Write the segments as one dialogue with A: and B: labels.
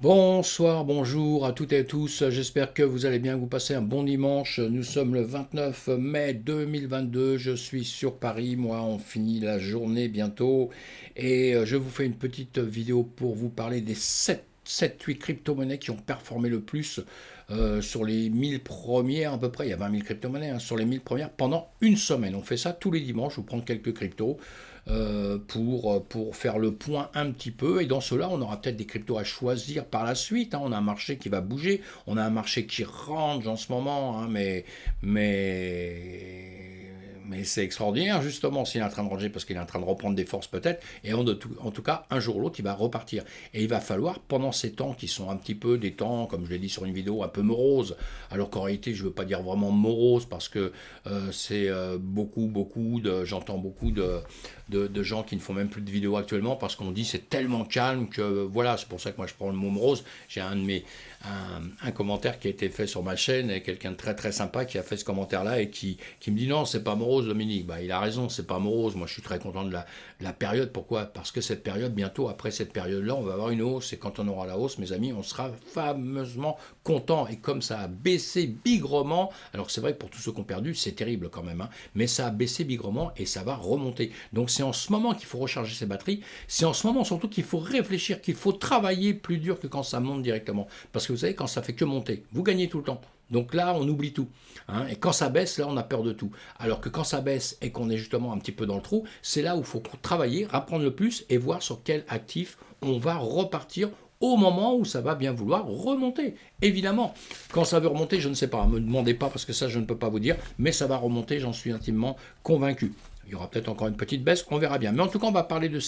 A: Bonsoir, bonjour à toutes et à tous. J'espère que vous allez bien, que vous passez un bon dimanche. Nous sommes le 29 mai 2022. Je suis sur Paris. Moi, on finit la journée bientôt. Et je vous fais une petite vidéo pour vous parler des 7-8 crypto-monnaies qui ont performé le plus sur les 1000 premières à peu près. Il y a 20 000 crypto-monnaies sur les 1000 premières pendant une semaine. On fait ça tous les dimanches. Je vous prends quelques cryptos pour faire le point un petit peu. Et dans cela, on aura peut-être des cryptos à choisir par la suite. On a un marché qui va bouger, on a un marché qui range en ce moment, mais c'est extraordinaire justement s'il est en train de ranger parce qu'il est en train de reprendre des forces peut-être. Et en tout cas, un jour ou l'autre, il va repartir. Et il va falloir, pendant ces temps qui sont un petit peu des temps, comme je l'ai dit sur une vidéo, un peu moroses, alors qu'en réalité, je ne veux pas dire vraiment morose parce que c'est j'entends beaucoup de gens qui ne font même plus de vidéos actuellement parce qu'on dit c'est tellement calme que voilà, c'est pour ça que moi je prends le mot morose. J'ai un commentaire qui a été fait sur ma chaîne et quelqu'un de très très sympa qui a fait ce commentaire là et qui me dit non, c'est pas morose Dominique. Bah, il a raison, c'est pas morose. Moi je suis très content de la période. Pourquoi? Parce que cette période, bientôt après cette période là, on va avoir une hausse et quand on aura la hausse, mes amis, on sera fameusement content. Et comme ça a baissé bigrement, alors c'est vrai que pour tous ceux qui ont perdu, c'est terrible quand même, hein, mais ça a baissé bigrement et ça va remonter. Donc c'est en ce moment qu'il faut recharger ses batteries, c'est en ce moment surtout qu'il faut réfléchir, qu'il faut travailler plus dur que quand ça monte directement. Parce que vous savez, quand ça fait que monter, vous gagnez tout le temps. Donc là, on oublie tout, hein. Et quand ça baisse, là, on a peur de tout. Alors que quand ça baisse et qu'on est justement un petit peu dans le trou, c'est là où il faut travailler, apprendre le plus et voir sur quel actif on va repartir au moment où ça va bien vouloir remonter. Évidemment, quand ça veut remonter, je ne sais pas, ne me demandez pas parce que ça, je ne peux pas vous dire, mais ça va remonter, j'en suis intimement convaincu. Il y aura peut-être encore une petite baisse, on verra bien. Mais en tout cas, on va parler de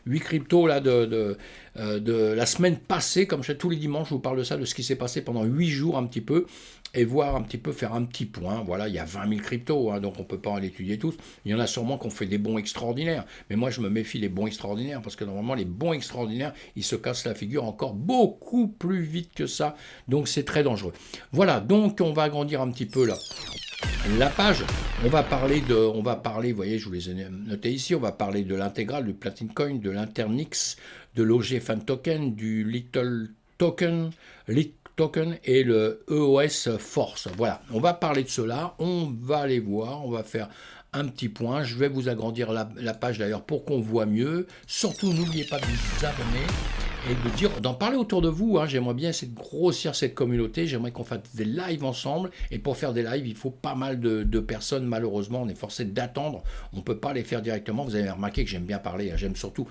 A: 8 cryptos là, de la semaine passée. Comme je fais tous les dimanches, je vous parle de ça, de ce qui s'est passé pendant 8 jours un petit peu, et voir un petit peu, faire un petit point. Voilà, il y a 20 000 cryptos, hein, donc on ne peut pas en étudier tous. Il y en a sûrement qui ont fait des bons extraordinaires. Mais moi, je me méfie des bons extraordinaires, parce que normalement, les bons extraordinaires, ils se cassent la figure encore beaucoup plus vite que ça. Donc c'est très dangereux. Voilà, donc on va agrandir un petit peu là la page. On va parler, vous voyez, je vous les ai notés ici, on va parler de l'intégrale, du Platin Coin, de l'Internix, de l'OG Fan Token, du Little Token, et le EOS Force. Voilà, on va parler de cela, on va les voir, on va faire un petit point. Je vais vous agrandir la page d'ailleurs pour qu'on voit mieux. Surtout, n'oubliez pas de vous abonner et d'en parler autour de vous, hein. J'aimerais bien essayer de grossir cette communauté. J'aimerais qu'on fasse des lives ensemble. Et pour faire des lives, il faut pas mal de personnes. Malheureusement, on est forcé d'attendre. On ne peut pas les faire directement. Vous avez remarqué que j'aime bien parler, hein. J'aime surtout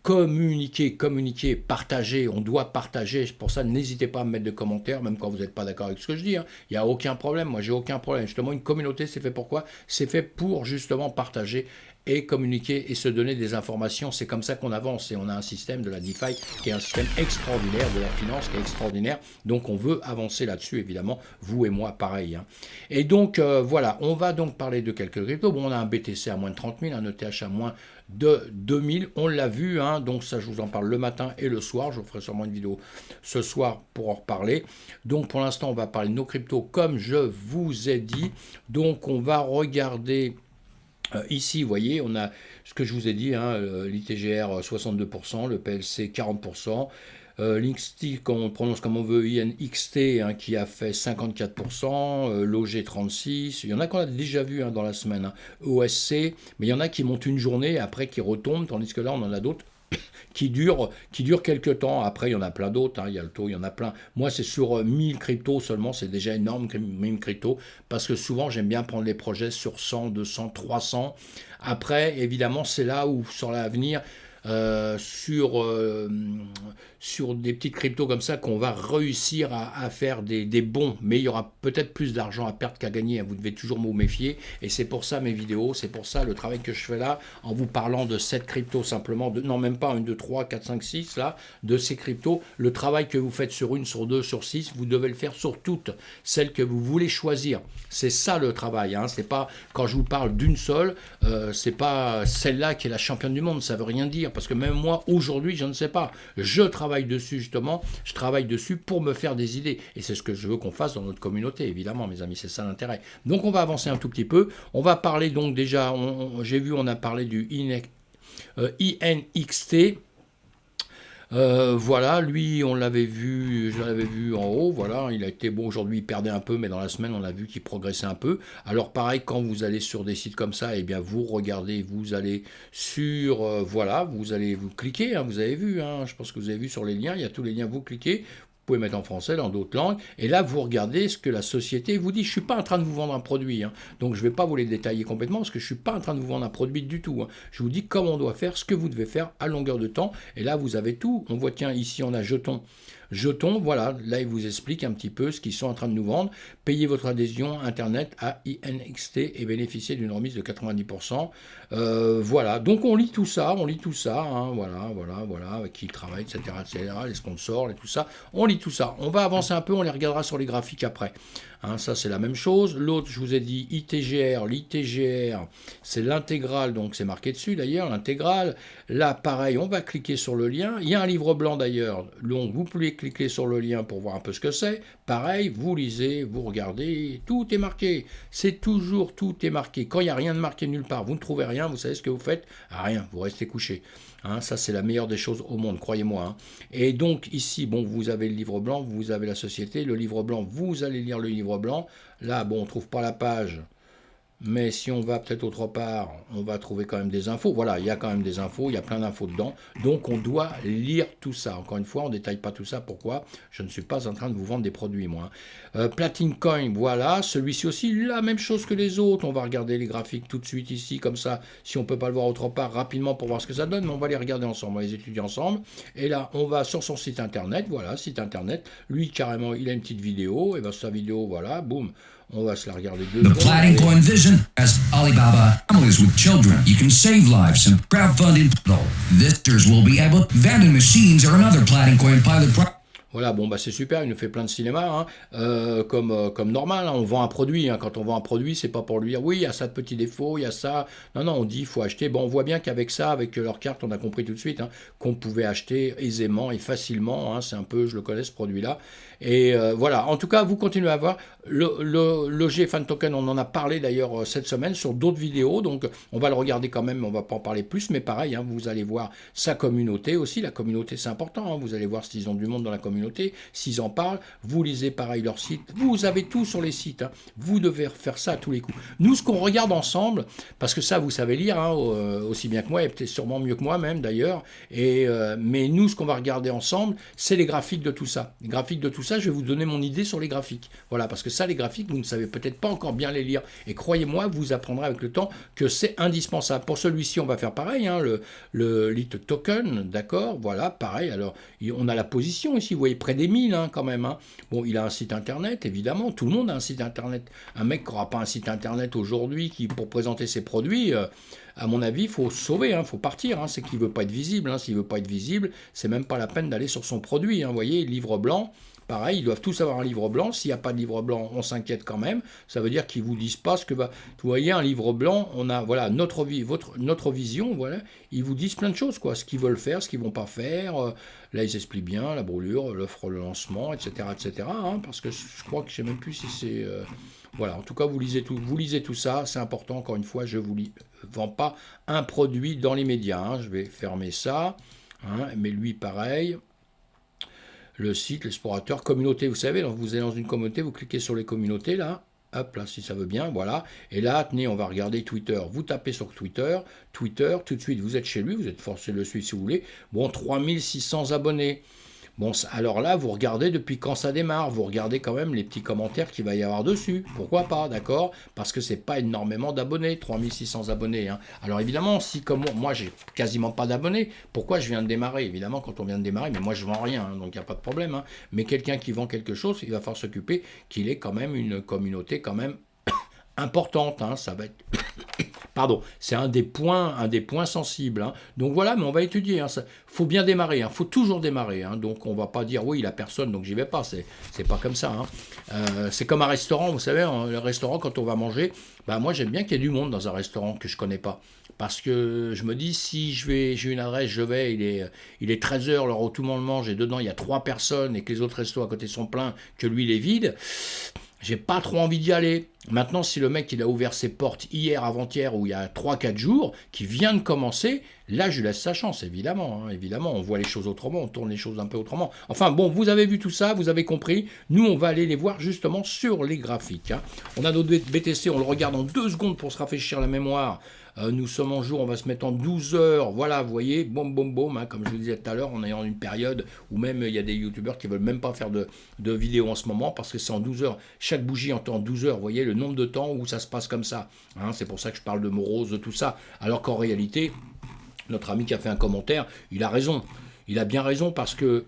A: communiquer, partager. On doit partager. Pour ça, n'hésitez pas à me mettre des commentaires, même quand vous n'êtes pas d'accord avec ce que je dis, hein. Il n'y a aucun problème. Moi, j'ai aucun problème. Justement, une communauté, c'est fait pour quoi? C'est fait pour justement partager et communiquer et se donner des informations. C'est comme ça qu'on avance et on a un système de la DeFi qui est un système extraordinaire, de la finance qui est extraordinaire. Donc on veut avancer là-dessus, évidemment, vous et moi, pareil, hein. Et donc voilà, on va donc parler de quelques cryptos. Bon, on a un BTC à moins de 30 000, un ETH à moins de 2000, on l'a vu, hein, donc ça je vous en parle le matin et le soir, je vous ferai sûrement une vidéo ce soir pour en reparler. Donc pour l'instant on va parler de nos cryptos comme je vous ai dit. Donc on va regarder ici, vous voyez, on a ce que je vous ai dit, hein, l'ITGR 62%, le PLC 40%, l'XT, on prononce comme on veut, INXT, hein, qui a fait 54%, l'OG 36%, il y en a qu'on a déjà vu, hein, dans la semaine, hein, OSC, mais il y en a qui montent une journée, après qui retombent, tandis que là on en a d'autres qui dure quelques temps. Après, il y en a plein d'autres, hein. Il y a le taux, il y en a plein. Moi, c'est sur 1000 cryptos seulement, c'est déjà énorme, 1000 cryptos, parce que souvent, j'aime bien prendre les projets sur 100, 200, 300. Après, évidemment, c'est là où, sur l'avenir, euh, sur, euh, sur des petites cryptos comme ça qu'on va réussir à faire des bons, mais il y aura peut-être plus d'argent à perdre qu'à gagner, hein. Vous devez toujours vous méfier, et c'est pour ça mes vidéos, c'est pour ça le travail que je fais là, en vous parlant de cette crypto simplement, non même pas 1, 2, 3, 4, 5, 6 là, de ces cryptos, le travail que vous faites sur une, sur deux, sur 6, vous devez le faire sur toutes, celles que vous voulez choisir. C'est ça le travail, hein. C'est pas, quand je vous parle d'une seule, c'est pas celle-là qui est la championne du monde, ça veut rien dire, parce que même moi, aujourd'hui, je ne sais pas. Je travaille dessus, justement. Je travaille dessus pour me faire des idées. Et c'est ce que je veux qu'on fasse dans notre communauté, évidemment, mes amis. C'est ça l'intérêt. Donc, on va avancer un tout petit peu. On va parler, donc, déjà, j'ai vu, on a parlé du INXT. Voilà, lui, on l'avait vu, je l'avais vu en haut, voilà, il a été bon aujourd'hui, il perdait un peu, mais dans la semaine, on a vu qu'il progressait un peu. Alors pareil, quand vous allez sur des sites comme ça, eh bien vous regardez, vous allez sur, voilà, vous cliquez, hein, vous avez vu, hein, je pense que vous avez vu sur les liens, il y a tous les liens, vous cliquez. Vous pouvez mettre en français, dans d'autres langues, et là vous regardez ce que la société vous dit. Je ne suis pas en train de vous vendre un produit, hein, donc je ne vais pas vous les détailler complètement, parce que je ne suis pas en train de vous vendre un produit du tout, hein. Je vous dis comment on doit faire, ce que vous devez faire à longueur de temps, et là vous avez tout. On voit, tiens, ici on a jetons. Jetons, voilà, là il vous explique un petit peu ce qu'ils sont en train de nous vendre. Payez votre adhésion Internet à INXT et bénéficiez d'une remise de 90%. Voilà, donc on lit tout ça, hein, voilà, avec qui il travaille, etc., les sponsors, et tout ça. On lit tout ça. On va avancer un peu, on les regardera sur les graphiques après. Hein, ça, c'est la même chose. L'autre, je vous ai dit ITGR. L'ITGR, c'est l'intégrale, donc c'est marqué dessus d'ailleurs, l'intégrale. Là, pareil, on va cliquer sur le lien. Il y a un livre blanc d'ailleurs, donc vous pouvez cliquer sur le lien pour voir un peu ce que c'est. Pareil, vous lisez, vous regardez, tout est marqué. C'est toujours, tout est marqué. Quand il n'y a rien de marqué nulle part, vous ne trouvez rien, vous savez ce que vous faites? Rien, vous restez couché. Hein, ça, c'est la meilleure des choses au monde, croyez-moi. Hein. Et donc, ici, bon, vous avez le livre blanc, vous avez la société. Le livre blanc, vous allez lire le livre blanc. Là, bon, on ne trouve pas la page. Mais si on va peut-être autre part, on va trouver quand même des infos. Voilà, il y a quand même des infos, il y a plein d'infos dedans. Donc on doit lire tout ça. Encore une fois, on ne détaille pas tout ça. Pourquoi? Je ne suis pas en train de vous vendre des produits, moi. Platine Coin, voilà. Celui-ci aussi, la même chose que les autres. On va regarder les graphiques tout de suite ici, comme ça. Si on ne peut pas le voir autre part, rapidement pour voir ce que ça donne. Mais on va les regarder ensemble, on va les étudier ensemble. Et là, on va sur son site internet. Voilà, site internet. Lui, carrément, il a une petite vidéo. Et bien, sa vidéo, voilà, boum. On va se la regarder deux
B: The Platinum Coin vision as Alibaba families with children. You can save lives and crowdfund in total. Visitors will be able vending machines or another Platinum Coin pilot project.
A: Voilà, bon, bah c'est super, il nous fait plein de cinéma, hein, comme normal, hein, on vend un produit, hein, quand on vend un produit, c'est pas pour lui dire, oui, il y a ça de petits défauts, il y a ça, non, non, on dit, il faut acheter, bon, on voit bien qu'avec ça, avec leur carte, on a compris tout de suite, hein, qu'on pouvait acheter aisément et facilement, hein, c'est un peu, je le connais ce produit-là, et voilà, en tout cas, vous continuez à voir, le GFAN Token, on en a parlé d'ailleurs cette semaine sur d'autres vidéos, donc on va le regarder quand même, on va pas en parler plus, mais pareil, hein, vous allez voir sa communauté aussi, la communauté c'est important, hein, vous allez voir s'ils ont du monde dans la communauté, s'ils en parlent, vous lisez pareil leur site, vous avez tout sur les sites, hein. Vous devez faire ça à tous les coups. Nous, ce qu'on regarde ensemble, parce que ça, vous savez lire, hein, aussi bien que moi, et peut-être sûrement mieux que moi même d'ailleurs, mais nous, ce qu'on va regarder ensemble, c'est les graphiques de tout ça. Les graphiques de tout ça, je vais vous donner mon idée sur les graphiques. Voilà, parce que ça, les graphiques, vous ne savez peut-être pas encore bien les lire, et croyez-moi, vous apprendrez avec le temps que c'est indispensable. Pour celui-ci, on va faire pareil, hein, le Lit Token, d'accord, voilà, pareil, alors, on a la position ici, vous voyez, près des 1000 hein, quand même. Hein. Bon, il a un site internet, évidemment. Tout le monde a un site internet. Un mec qui n'aura pas un site internet aujourd'hui pour présenter ses produits, à mon avis, il faut se sauver, il faut partir. Hein. C'est qu'il ne veut pas être visible. Hein. S'il ne veut pas être visible, c'est même pas la peine d'aller sur son produit. Hein. Vous voyez, livre blanc. Pareil, ils doivent tous avoir un livre blanc. S'il n'y a pas de livre blanc, on s'inquiète quand même. Ça veut dire qu'ils ne vous disent pas ce que va. Vous voyez, un livre blanc, on a voilà notre vision. Voilà, ils vous disent plein de choses, quoi. Ce qu'ils veulent faire, ce qu'ils ne vont pas faire. Là, ils expliquent bien la brûlure, l'offre, le lancement, etc., etc. Hein, parce que je crois que je ne sais même plus si c'est. Voilà, en tout cas, vous lisez tout ça. C'est important. Encore une fois, je ne vous vends pas un produit dans les médias. Hein. Je vais fermer ça. Hein, mais lui, pareil. Le site, l'explorateur, communauté, vous savez, vous allez dans une communauté, vous cliquez sur les communautés, là, hop, là, si ça veut bien, voilà, et là, tenez, on va regarder Twitter, vous tapez sur Twitter, tout de suite, vous êtes chez lui, vous êtes forcé de le suivre si vous voulez, bon, 3600 abonnés, bon, alors là, vous regardez depuis quand ça démarre, vous regardez quand même les petits commentaires qu'il va y avoir dessus. Pourquoi pas, d'accord? Parce que c'est pas énormément d'abonnés, 3600 abonnés. Hein. Alors évidemment, si comme moi j'ai quasiment pas d'abonnés, pourquoi je viens de démarrer? Évidemment, quand on vient de démarrer, mais moi je vends rien, hein, donc il n'y a pas de problème. Hein. Mais quelqu'un qui vend quelque chose, il va falloir s'occuper qu'il ait quand même une communauté quand même importante. Hein. Ça va être... Pardon, c'est un des points sensibles. Hein. Donc voilà, mais on va étudier. Hein. Faut bien démarrer. Hein. Faut toujours démarrer. Hein. Donc on va pas dire oui, il a personne, donc j'y vais pas. C'est pas comme ça. Hein. C'est comme un restaurant, vous savez, hein, le restaurant quand on va manger. Bah moi j'aime bien qu'il y ait du monde dans un restaurant que je connais pas. Parce que je me dis, si j'ai une adresse, il est 13h, alors où tout le monde mange, et dedans il y a 3 personnes, et que les autres restos à côté sont pleins, que lui il est vide. j'ai pas trop envie d'y aller. Maintenant, si le mec il a ouvert ses portes hier, avant-hier, ou il y a 3 4 jours, qui vient de commencer, là je lui laisse sa chance, évidemment. Hein, évidemment, on voit les choses autrement, on tourne les choses un peu autrement. Enfin bon, vous avez vu tout ça, vous avez compris. Nous, on va aller les voir justement sur les graphiques. Hein. On a notre BTC, on le regarde en 2 secondes pour se rafraîchir la mémoire. Nous sommes en jour, on va se mettre en 12 heures. Voilà, vous voyez, boum, boum, boum. Hein, comme je vous disais tout à l'heure, on est en une période où même il y a des youtubeurs qui ne veulent même pas faire de vidéos en ce moment parce que c'est en 12 heures. Chaque bougie en 12 heures, vous voyez le nombre de temps où ça se passe comme ça. Hein, c'est pour ça que je parle de morose, de tout ça. Alors qu'en réalité, notre ami qui a fait un commentaire, il a raison. Il a bien raison parce que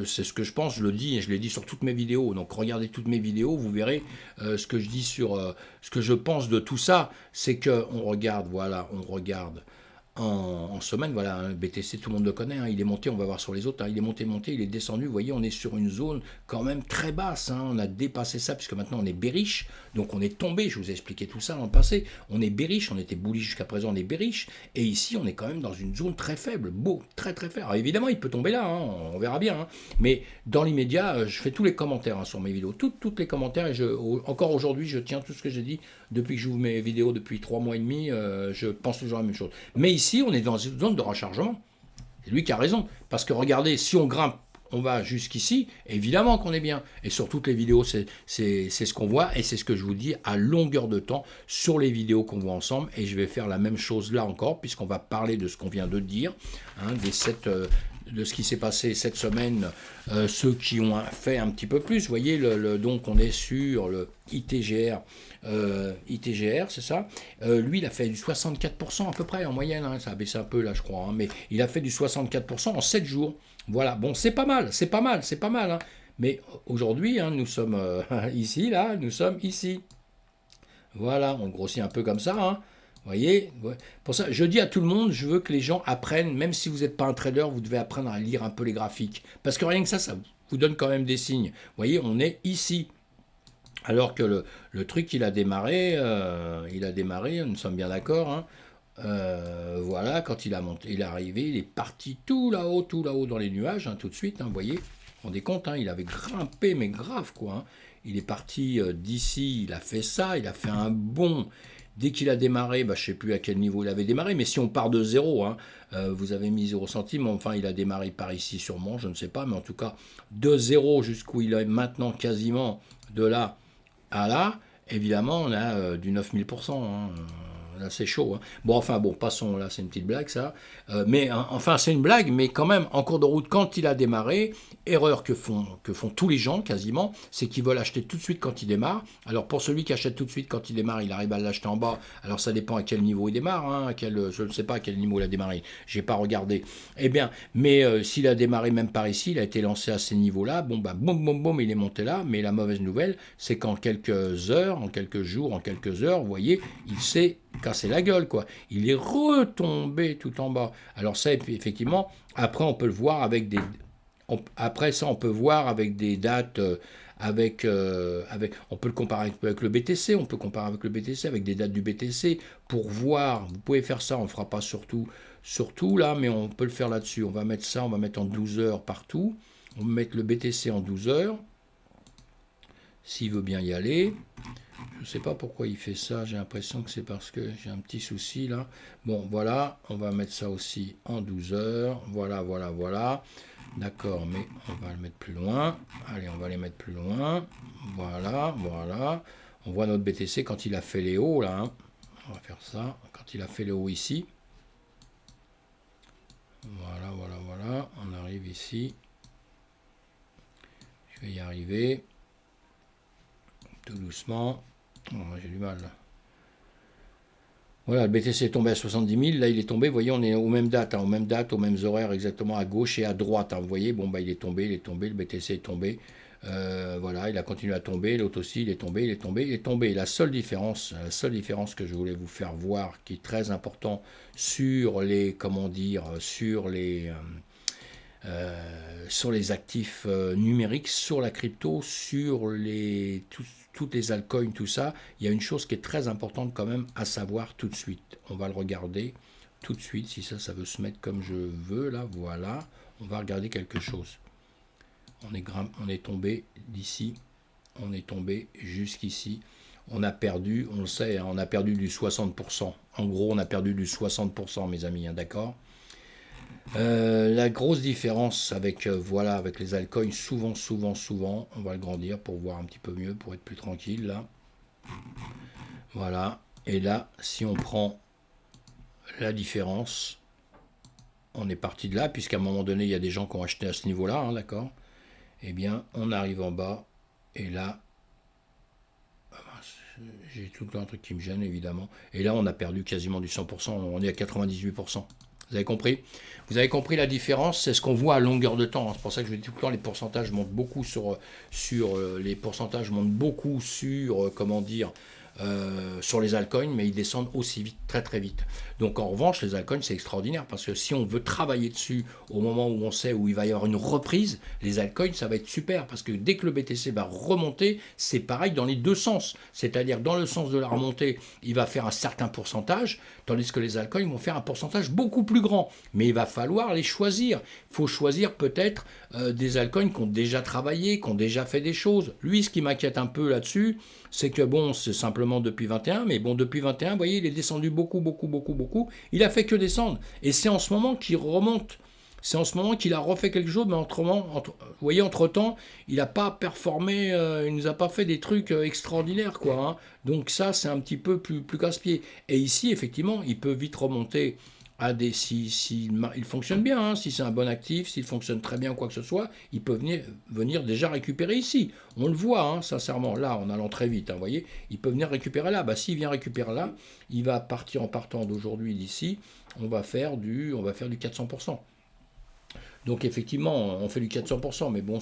A: c'est ce que je pense, je le dis et je l'ai dit sur toutes mes vidéos. Donc regardez toutes mes vidéos, vous verrez ce que je dis sur ce que je pense de tout ça. C'est que on regarde, voilà, on regarde en semaine, voilà, un BTC, tout le monde le connaît, hein, il est monté, on va voir sur les autres, hein, il est monté, il est descendu, vous voyez, on est sur une zone quand même très basse, hein, on a dépassé ça, puisque maintenant on est bearish, donc on est tombé, je vous ai expliqué tout ça dans le passé, on est bearish, on était bullish jusqu'à présent, on est bearish, et ici on est quand même dans une zone très faible, beau, très très faible, alors évidemment il peut tomber là, hein, on verra bien, hein, mais dans l'immédiat, je fais tous les commentaires hein, sur mes vidéos, toutes les commentaires, et encore aujourd'hui, je tiens tout ce que j'ai dit, depuis que j'ouvre mes vidéos depuis 3 mois et demi, je pense toujours la même chose, mais ici on est dans une zone de rechargement. C'est lui qui a raison. Parce que regardez, si on grimpe, on va jusqu'ici, évidemment qu'on est bien. Et sur toutes les vidéos, c'est ce qu'on voit. Et c'est ce que je vous dis à longueur de temps sur les vidéos qu'on voit ensemble. Et je vais faire la même chose là encore, puisqu'on va parler de ce qu'on vient de dire, hein, de ce qui s'est passé cette semaine, ceux qui ont fait un petit peu plus. Vous voyez, donc on est sur le ITGR, c'est ça. Lui, il a fait du 64% à peu près en moyenne. Hein, ça a baissé un peu là, je crois. Hein, mais il a fait du 64% en 7 jours. Voilà, bon, c'est pas mal. Hein. Mais aujourd'hui, hein, nous sommes ici, là, nous sommes ici. Voilà, on grossit un peu comme ça. Hein. Vous voyez, pour ça, je dis à tout le monde, je veux que les gens apprennent, même si vous n'êtes pas un trader, vous devez apprendre à lire un peu les graphiques. Parce que rien que ça vous donne quand même des signes. Vous voyez, on est ici. Alors que le truc, il a démarré, nous sommes bien d'accord. Hein, voilà, quand il a monté, il est arrivé, il est parti tout là-haut dans les nuages, hein, tout de suite. Hein, vous voyez, vous vous rendez compte, hein, il avait grimpé, mais grave quoi. Hein. Il est parti d'ici, il a fait ça, il a fait un bond. Dès qu'il a démarré, je ne sais plus à quel niveau il avait démarré, mais si on part de zéro, hein, vous avez mis 0 centime, enfin il a démarré par ici sûrement, je ne sais pas, mais en tout cas de zéro jusqu'où il est maintenant quasiment de là à là, évidemment on a du 9000%. Hein, là c'est chaud. Hein. Bon, enfin bon, passons, là c'est une petite blague ça. Mais enfin c'est une blague, mais quand même, en cours de route, quand il a démarré, erreur que font tous les gens quasiment, c'est qu'ils veulent acheter tout de suite quand il démarre. Alors pour celui qui achète tout de suite quand il démarre, il arrive à l'acheter en bas. Alors ça dépend à quel niveau il démarre, hein, je ne sais pas à quel niveau il a démarré, j'ai pas regardé. Eh bien, mais s'il a démarré même par ici, il a été lancé à ces niveaux-là, bon bah boum boum boum, il est monté là, mais la mauvaise nouvelle, c'est qu'en quelques heures, en quelques jours, en quelques heures, vous voyez, il s'est cassé la gueule, quoi. Il est retombé tout en bas. Alors ça, effectivement, après on peut le voir avec des... Après ça, on peut voir avec des dates, on peut le comparer avec le BTC, on peut comparer avec le BTC, avec des dates du BTC, pour voir, vous pouvez faire ça, on ne fera pas surtout là, mais on peut le faire là-dessus. On va mettre ça, on va mettre en 12 heures partout, on va mettre le BTC en 12 heures, s'il veut bien y aller. Je ne sais pas pourquoi il fait ça, j'ai l'impression que c'est parce que j'ai un petit souci là. Bon, voilà, on va mettre ça aussi en 12 heures. Voilà. D'accord, mais on va le mettre plus loin. Allez, on va les mettre plus loin. Voilà. On voit notre BTC quand il a fait les hauts là. Hein. On va faire ça. Quand il a fait les hauts ici. Voilà. On arrive ici. Je vais y arriver. Tout doucement. Oh, j'ai du mal. Voilà, le BTC est tombé à 70 000. Là, il est tombé. Vous voyez, on est aux mêmes dates, aux mêmes horaires, exactement à gauche et à droite. Hein. Vous voyez, bon, il est tombé. Le BTC est tombé. Voilà, il a continué à tomber. L'autre aussi, il est tombé. La seule différence que je voulais vous faire voir, qui est très important sur les, sur les actifs numériques, sur la crypto, sur toutes les altcoins, tout ça, il y a une chose qui est très importante quand même à savoir tout de suite. On va le regarder tout de suite, si ça veut se mettre comme je veux, là, voilà. On va regarder quelque chose. On est tombé d'ici, on est tombé jusqu'ici. On a perdu, on le sait, hein, on a perdu du 60%. En gros, on a perdu du 60%, mes amis, hein, d'accord. La grosse différence avec, voilà, avec les altcoins, souvent, on va le grandir pour voir un petit peu mieux, pour être plus tranquille, là. Voilà. Et là, si on prend la différence, on est parti de là, puisqu'à un moment donné, il y a des gens qui ont acheté à ce niveau-là, hein, d'accord. Eh bien, on arrive en bas, et là, j'ai tout le temps un truc qui me gêne, évidemment. Et là, on a perdu quasiment du 100%, on est à 98%. Vous avez compris? Vous avez compris la différence? C'est ce qu'on voit à longueur de temps. C'est pour ça que je dis tout le temps, les pourcentages montent beaucoup les pourcentages montent beaucoup sur, comment dire, sur les altcoins, mais ils descendent aussi vite, très très vite. Donc en revanche, les altcoins, c'est extraordinaire, parce que si on veut travailler dessus au moment où on sait où il va y avoir une reprise, les altcoins, ça va être super, parce que dès que le BTC va remonter, c'est pareil dans les deux sens. C'est-à-dire dans le sens de la remontée, il va faire un certain pourcentage, tandis que les altcoins vont faire un pourcentage beaucoup plus grand. Mais il va falloir les choisir. Il faut choisir peut-être des altcoins qui ont déjà travaillé, qui ont déjà fait des choses. Lui, ce qui m'inquiète un peu là-dessus, c'est que bon, c'est simplement depuis 21, mais bon, depuis 21, vous voyez, il est descendu beaucoup. Il a fait que descendre. Et c'est en ce moment qu'il remonte. C'est en ce moment qu'il a refait quelque chose, mais vous voyez, entre-temps, il n'a pas performé, il nous a pas fait des trucs extraordinaires, quoi. Hein. Donc ça, c'est un petit peu plus casse-pied. Et ici, effectivement, il peut vite remonter à des... il fonctionne bien, hein, si c'est un bon actif, s'il fonctionne très bien ou quoi que ce soit, il peut venir déjà récupérer ici. On le voit, hein, sincèrement, là, en allant très vite, hein, vous voyez, il peut venir récupérer là. Bah, s'il vient récupérer là, il va partir en partant d'aujourd'hui, d'ici, on va faire du 400%. Donc effectivement, on fait du 400%, mais bon,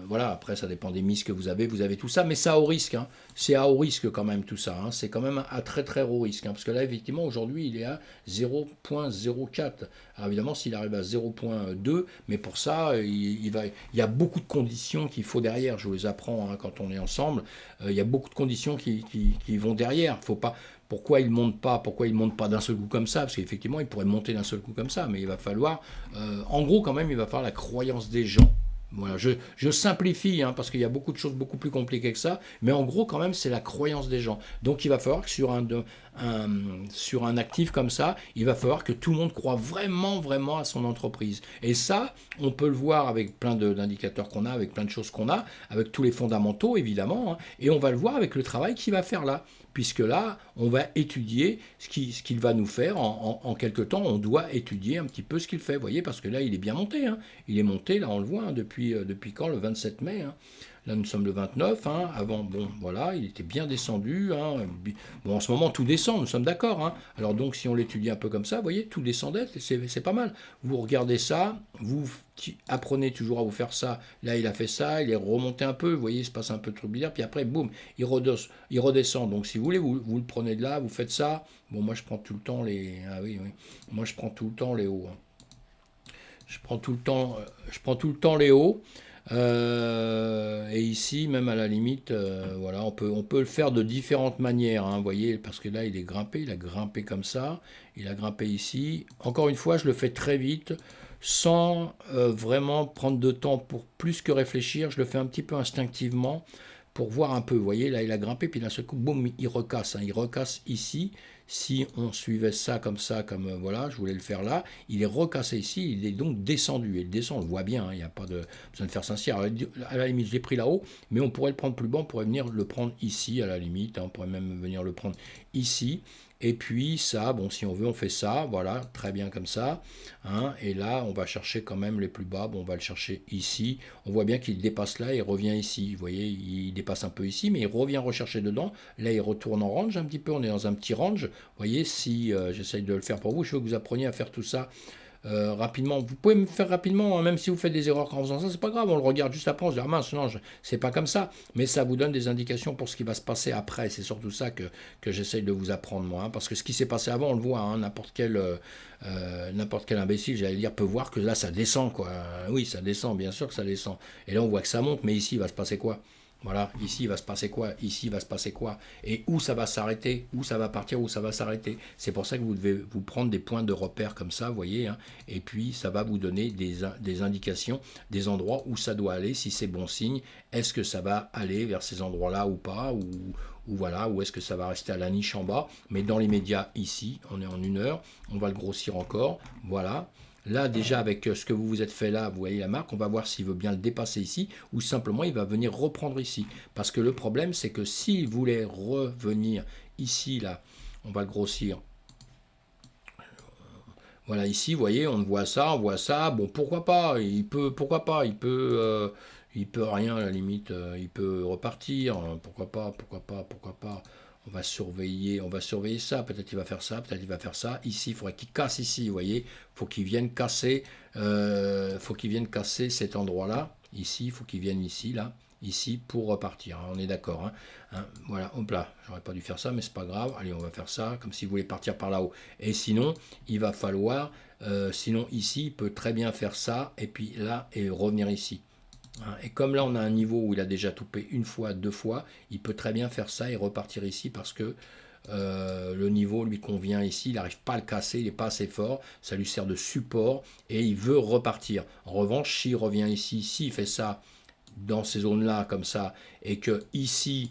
A: voilà, après ça dépend des mises que vous avez tout ça, mais c'est à haut risque, hein. C'est à haut risque quand même tout ça, hein. C'est quand même à très très haut risque, hein, parce que là effectivement aujourd'hui il est à 0,04. Alors évidemment s'il arrive à 0,2, mais pour ça il y a beaucoup de conditions qu'il faut derrière, je vous les apprends hein, quand on est ensemble, il y a beaucoup de conditions qui vont derrière, faut pas... Pourquoi il ne monte pas d'un seul coup comme ça? Parce qu'effectivement, il pourrait monter d'un seul coup comme ça, mais il va falloir, en gros quand même, il va falloir la croyance des gens. Voilà, je simplifie, hein, parce qu'il y a beaucoup de choses beaucoup plus compliquées que ça, mais en gros quand même, c'est la croyance des gens. Donc il va falloir que sur un actif comme ça, il va falloir que tout le monde croit vraiment à son entreprise. Et ça, on peut le voir avec plein d'indicateurs qu'on a, avec plein de choses qu'on a, avec tous les fondamentaux évidemment, hein, et on va le voir avec le travail qu'il va faire là. Puisque là, on va étudier ce qu'il va nous faire en quelque temps. On doit étudier un petit peu ce qu'il fait, vous voyez, parce que là, il est bien monté. Hein. Il est monté, là, on le voit, hein, depuis quand? Le 27 mai. Hein. Là, nous sommes le 29. Hein. Avant, bon, voilà, il était bien descendu. Hein. Bon, en ce moment, tout descend, nous sommes d'accord. Hein. Alors donc, si on l'étudie un peu comme ça, vous voyez, tout descendait, c'est pas mal. Vous regardez ça, vous apprenez toujours à vous faire ça. Là, il a fait ça, il est remonté un peu, vous voyez, il se passe un peu de trucs bizarres, puis après, boum, il redescend. Donc, si vous voulez, vous le prenez de là, vous faites ça. Bon, moi, je prends tout le temps les... Ah oui. Moi, je prends tout le temps les hauts. Hein. Je prends tout le temps les hauts. Et ici, même à la limite, voilà, on peut le faire de différentes manières, hein, vous voyez, parce que là, il a grimpé comme ça, il a grimpé ici. Encore une fois, je le fais très vite, sans vraiment prendre de temps pour plus que réfléchir, je le fais un petit peu instinctivement, pour voir un peu, vous voyez, là, il a grimpé, puis d'un seul coup, boum, il recasse, hein, il recasse ici. Si on suivait ça, comme voilà, je voulais le faire là, il est recassé ici, il est donc descendu. Et il descend, on le voit bien, hein, il n'y a pas de besoin de faire sincère. À la limite, je l'ai pris là-haut, mais on pourrait le prendre plus bas, on pourrait venir le prendre ici, à la limite, hein, on pourrait même venir le prendre ici. Et puis ça, bon, si on veut, on fait ça, voilà, très bien comme ça. Hein, et là, on va chercher quand même les plus bas, bon, on va le chercher ici. On voit bien qu'il dépasse là et revient ici. Vous voyez, il dépasse un peu ici, mais il revient rechercher dedans. Là, il retourne en range un petit peu, on est dans un petit range. Vous voyez, si j'essaye de le faire pour vous, je veux que vous appreniez à faire tout ça rapidement. Vous pouvez me faire rapidement, hein, même si vous faites des erreurs en faisant ça, c'est pas grave, on le regarde juste après, on se dit ah mince, non, c'est pas comme ça, mais ça vous donne des indications pour ce qui va se passer après. C'est surtout ça que j'essaye de vous apprendre moi, hein, parce que ce qui s'est passé avant, on le voit, hein, n'importe quel imbécile, j'allais dire, peut voir que là ça descend, quoi. Oui, ça descend, bien sûr que ça descend, et là on voit que ça monte, mais ici il va se passer quoi? Voilà, ici il va se passer quoi? Ici il va se passer quoi? Et où ça va s'arrêter? Où ça va partir? Où ça va s'arrêter? C'est pour ça que vous devez vous prendre des points de repère comme ça, vous voyez, hein, et puis ça va vous donner des indications, des endroits où ça doit aller, si c'est bon signe. Est-ce que ça va aller vers ces endroits-là ou pas? Ou voilà, ou est-ce que ça va rester à la niche en bas? Mais dans les médias, ici, on est en 1 heure, on va le grossir encore, voilà. Là, déjà, avec ce que vous vous êtes fait là, vous voyez la marque, on va voir s'il veut bien le dépasser ici, ou simplement il va venir reprendre ici. Parce que le problème, c'est que s'il voulait revenir ici, là, on va le grossir. Voilà, ici, vous voyez, on voit ça, bon, pourquoi pas, pourquoi pas, il peut rien à la limite, il peut repartir, hein, pourquoi pas. On va surveiller ça, peut-être il va faire ça, peut-être il va faire ça. Ici, il faudrait qu'il casse ici, vous voyez, faut qu'il vienne casser cet endroit-là, ici, il faut qu'il vienne ici, là, ici, pour repartir, hein, on est d'accord, hein, hein, voilà, hop là, j'aurais pas dû faire ça, mais c'est pas grave, allez, on va faire ça, comme s'il voulait partir par là-haut. Et sinon, il va falloir, sinon ici, il peut très bien faire ça, et puis là, et revenir ici. Hein. Et comme là, on a un niveau où il a déjà toupé une fois, 2 fois, il peut très bien faire ça et repartir ici parce que le niveau lui convient ici, il n'arrive pas à le casser, il n'est pas assez fort, ça lui sert de support et il veut repartir. En revanche, s'il revient ici, s'il fait ça dans ces zones-là comme ça, et que ici,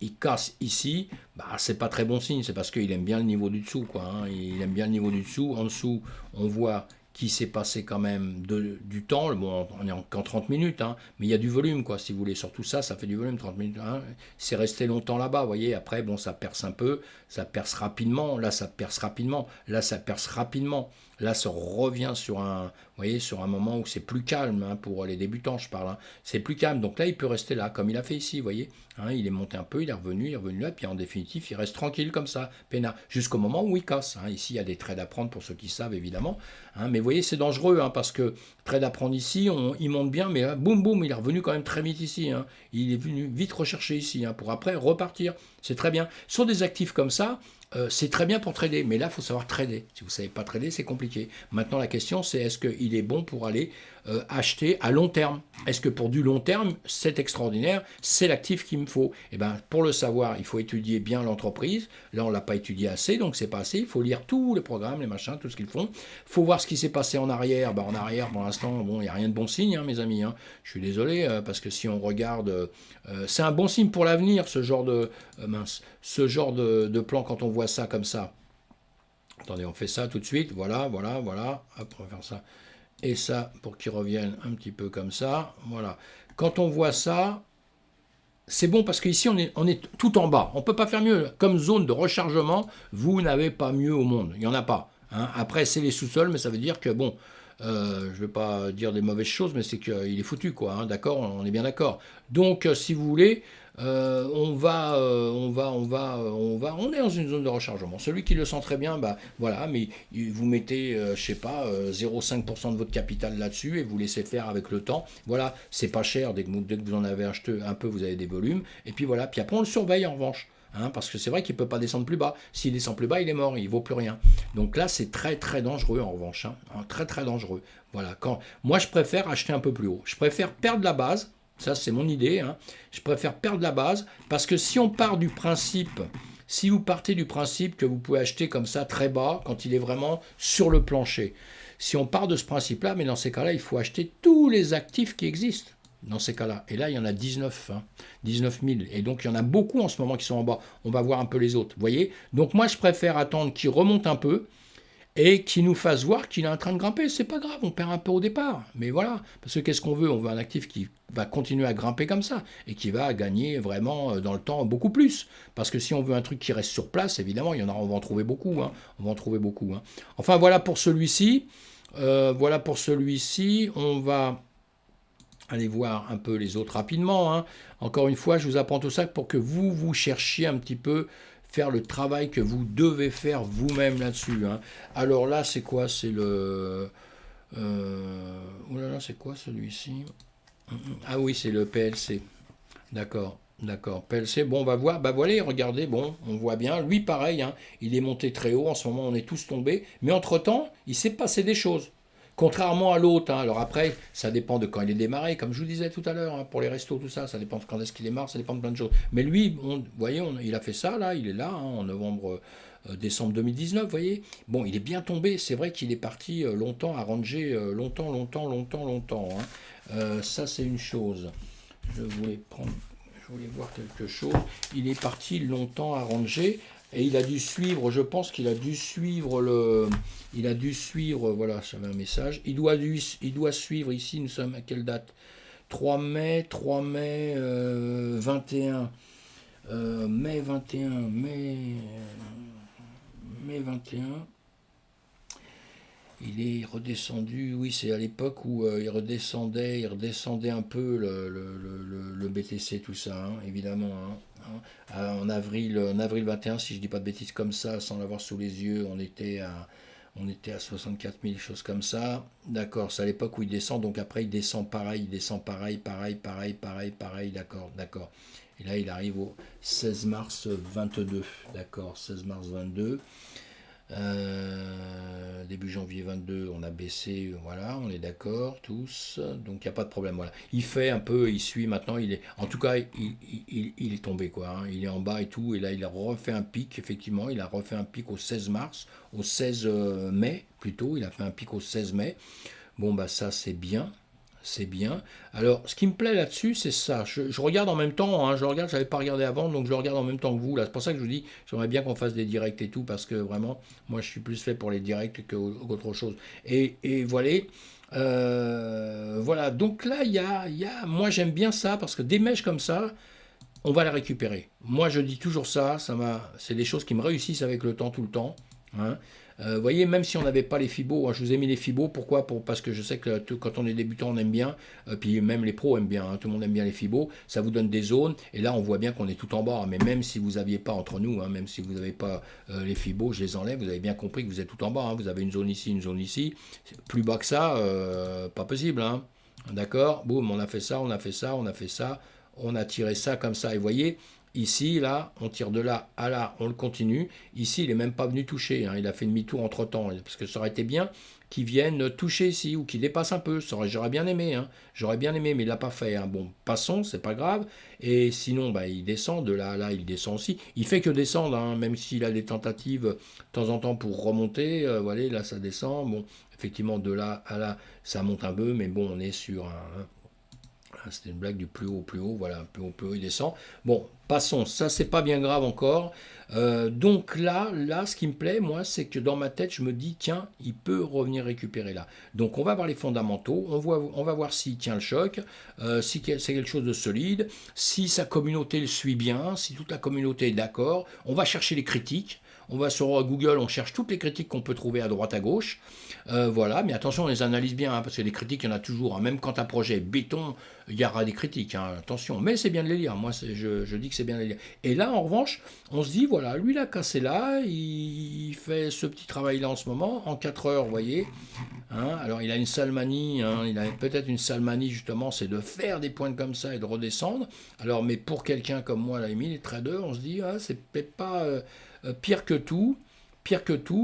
A: il casse ici, bah, c'est pas très bon signe, c'est parce qu'il aime bien le niveau du dessous, quoi, hein. Il aime bien le niveau du dessous. En dessous, on voit qu'il s'est passé quand même du temps. Bon, on est qu'en 30 minutes, hein, mais il y a du volume, quoi, si vous voulez. Surtout ça, ça fait du volume, 30 minutes. Hein. C'est resté longtemps là-bas, vous voyez. Après, bon, ça perce un peu, ça perce rapidement. Là, ça perce rapidement. Là, ça perce rapidement. Là, ça revient sur un, vous voyez, sur un moment où c'est plus calme, hein, pour les débutants, je parle. Hein. C'est plus calme. Donc là, il peut rester là, comme il a fait ici, vous voyez. Hein, il est monté un peu, il est revenu là, puis en définitive, il reste tranquille comme ça, peinard, jusqu'au moment où il casse. Hein. Ici, il y a des traits d'apprendre pour ceux qui savent, évidemment. Hein, mais vous voyez, c'est dangereux, hein, parce que trait d'apprendre ici, il monte bien, mais boum, boum, il est revenu quand même très vite ici. Hein. Il est venu vite rechercher ici, hein, pour après repartir. C'est très bien. Sur des actifs comme ça, c'est très bien pour trader, mais là, il faut savoir trader. Si vous ne savez pas trader, c'est compliqué. Maintenant, la question, c'est est-ce qu'il est bon pour aller acheter à long terme? Est-ce que pour du long terme, c'est extraordinaire, c'est l'actif qu'il me faut? Et ben, pour le savoir, il faut étudier bien l'entreprise. Là, on ne l'a pas étudié assez, donc c'est pas assez. Il faut lire tous les programmes, les machins, tout ce qu'ils font. Il faut voir ce qui s'est passé en arrière. Ben, en arrière, pour l'instant, bon, il n'y a rien de bon signe, hein, mes amis. Hein. Je suis désolé, parce que si on regarde, c'est un bon signe pour l'avenir, ce genre de plan quand on voit ça comme ça. Attendez, on fait ça tout de suite. Voilà. Hop, on va faire ça. Et ça, pour qu'il revienne un petit peu comme ça. Voilà. Quand on voit ça, c'est bon parce qu'ici, on est tout en bas. On ne peut pas faire mieux. Comme zone de rechargement, vous n'avez pas mieux au monde. Il n'y en a pas. Hein. Après, c'est les sous-sols, mais ça veut dire que, bon, je ne vais pas dire des mauvaises choses, mais c'est qu'il est foutu, quoi. Hein. D'accord, on est bien d'accord. Donc, si vous voulez, on est dans une zone de rechargement. Celui qui le sent très bien, bah voilà, mais vous mettez, je sais pas, 0,5% de votre capital là-dessus et vous laissez faire avec le temps. Voilà, c'est pas cher. Dès que vous en avez acheté un peu, vous avez des volumes. Et puis voilà, puis après on le surveille en revanche. Hein, parce que c'est vrai qu'il ne peut pas descendre plus bas. S'il descend plus bas, il est mort, il ne vaut plus rien. Donc là, c'est très très dangereux en revanche. Hein, très très dangereux. Voilà. Moi, je préfère acheter un peu plus haut. Je préfère perdre la base. Ça, c'est mon idée. Hein. Je préfère perdre la base parce que si vous partez du principe que vous pouvez acheter comme ça très bas quand il est vraiment sur le plancher. Si on part de ce principe-là, mais dans ces cas-là, il faut acheter tous les actifs qui existent. Dans ces cas-là. Et là, il y en a 19, hein, 19 000. Et donc, il y en a beaucoup en ce moment qui sont en bas. On va voir un peu les autres. Vous voyez? Donc, moi, je préfère attendre qu'il remonte un peu et qu'il nous fasse voir qu'il est en train de grimper. C'est pas grave, on perd un peu au départ. Mais voilà. Parce que qu'est-ce qu'on veut? On veut un actif qui va continuer à grimper comme ça et qui va gagner vraiment dans le temps beaucoup plus. Parce que si on veut un truc qui reste sur place, évidemment, il y en a, on va en trouver beaucoup. Hein. On va en trouver beaucoup. Hein. Enfin, voilà pour celui-ci. On va allez voir un peu les autres rapidement. Hein. Encore une fois, je vous apprends tout ça pour que vous cherchiez un petit peu faire le travail que vous devez faire vous-même là-dessus. Hein. Alors là, c'est quoi? C'est le... Oh là là, c'est quoi celui-ci? Ah oui, c'est le PLC. D'accord. PLC, bon, on va voir. Bah voilà, regardez, bon, on voit bien. Lui, pareil, hein, il est monté très haut. En ce moment, on est tous tombés. Mais entre-temps, il s'est passé des choses. Contrairement à l'autre, hein. Alors après, ça dépend de quand il est démarré, comme je vous disais tout à l'heure, hein, pour les restos, tout ça, ça dépend de quand est-ce qu'il démarre, ça dépend de plein de choses. Mais lui, vous voyez, il a fait ça, là, il est là, hein, en novembre, décembre 2019, vous voyez. Bon, il est bien tombé, c'est vrai qu'il est parti longtemps à ranger, longtemps, hein. Ça, c'est une chose. Je voulais voir quelque chose. Il est parti longtemps à ranger. Et il a dû suivre, je pense qu'il a dû suivre voilà, j'avais un message, il doit suivre ici, nous sommes à quelle date? 3 mai, 21, mai 21, mai 21, il est redescendu, oui, c'est à l'époque où il redescendait un peu le BTC, tout ça, hein, évidemment, hein. En avril 21, si je dis pas de bêtises comme ça, sans l'avoir sous les yeux, on était à 64 000, choses comme ça. D'accord, c'est à l'époque où il descend, donc après il descend pareil, d'accord. Et là, il arrive au 16 mars 22, d'accord, 16 mars 22. Début janvier 22, on a baissé, voilà, on est d'accord tous, donc il n'y a pas de problème, voilà. Il fait un peu, il suit maintenant, en tout cas, il est tombé, quoi, hein. Il est en bas et tout, et là, il a refait un pic, effectivement, il a refait un pic au 16 mars, au 16 mai, plutôt, il a fait un pic au 16 mai. Bon, bah ça, c'est bien. C'est bien. Alors, ce qui me plaît là-dessus, c'est ça. Je regarde en même temps, hein, je regarde, je n'avais pas regardé avant, donc je le regarde en même temps que vous. Là, c'est pour ça que je vous dis, j'aimerais bien qu'on fasse des directs et tout, parce que vraiment, moi, je suis plus fait pour les directs qu'autre chose. Et voilà. Voilà. Donc là, moi, j'aime bien ça, parce que des mèches comme ça, on va les récupérer. Moi, je dis toujours ça. C'est des choses qui me réussissent avec le temps, tout le temps, hein. Vous voyez, même si on n'avait pas les fibos, hein, je vous ai mis les fibos, pourquoi? Parce que je sais que quand on est débutant, on aime bien, puis même les pros aiment bien, hein, tout le monde aime bien les fibos, ça vous donne des zones, et là on voit bien qu'on est tout en bas, mais même si vous n'aviez pas entre nous, hein, même si vous n'avez pas les fibos, je les enlève, vous avez bien compris que vous êtes tout en bas, hein, vous avez une zone ici, plus bas que ça, pas possible, hein. D'accord, boum, on a fait ça, on a tiré ça comme ça, et vous voyez, ici, là, on tire de là à là, on le continue. Ici, il n'est même pas venu toucher, hein. Il a fait demi-tour entre-temps, parce que ça aurait été bien qu'il vienne toucher ici, ou qu'il dépasse un peu. J'aurais bien aimé, hein. J'aurais bien aimé, mais il ne l'a pas fait, hein. Bon, passons, c'est pas grave. Et sinon, bah, il descend, de là à là, il descend aussi. Il fait que descendre, hein, même s'il a des tentatives de temps en temps pour remonter. Voilà, là, ça descend. Bon, effectivement, de là à là, ça monte un peu, mais bon, on est sur un... C'était une blague du plus haut, voilà, plus haut, il descend. Bon, passons, ça c'est pas bien grave encore. Donc là, ce qui me plaît, moi, c'est que dans ma tête, je me dis, tiens, il peut revenir récupérer là. Donc on va voir les fondamentaux, on va voir s'il tient le choc, si c'est quelque chose de solide, si sa communauté le suit bien, si toute la communauté est d'accord. On va chercher les critiques. On va sur Google, on cherche toutes les critiques qu'on peut trouver à droite à gauche. Voilà, mais attention, on les analyse bien, hein, parce que les critiques, il y en a toujours, hein. Même quand un projet est béton, il y aura des critiques, hein, attention. Mais c'est bien de les lire, moi je dis que c'est bien de les lire. Et là, en revanche, on se dit, voilà, lui il a cassé là, il fait ce petit travail-là en ce moment, en 4 heures, vous voyez. Hein. Alors il a une sale manie, hein, il a peut-être une sale manie justement, c'est de faire des pointes comme ça et de redescendre. Alors, mais pour quelqu'un comme moi, là, les traders, on se dit, ah, c'est peut-être pas... pire que tout,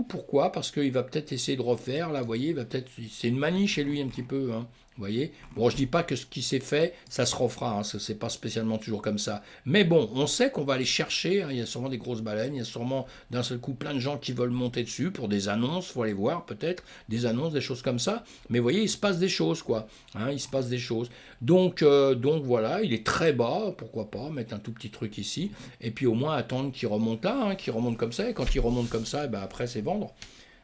A: pourquoi? Parce qu'il va peut-être essayer de refaire, là, vous voyez, c'est une manie chez lui un petit peu, hein, vous voyez. Bon, je dis pas que ce qui s'est fait, ça se refera, hein, c'est pas spécialement toujours comme ça. Mais bon, on sait qu'on va aller chercher, hein, il y a sûrement des grosses baleines, il y a sûrement d'un seul coup plein de gens qui veulent monter dessus pour des annonces, faut aller voir peut-être, des annonces, des choses comme ça. Mais vous voyez, il se passe des choses, quoi, hein, il se passe des choses. Donc voilà, il est très bas, pourquoi pas, mettre un tout petit truc ici, et puis au moins attendre qu'il remonte là, hein, qu'il remonte comme ça, et quand il remonte comme ça, et ben après c'est vendre.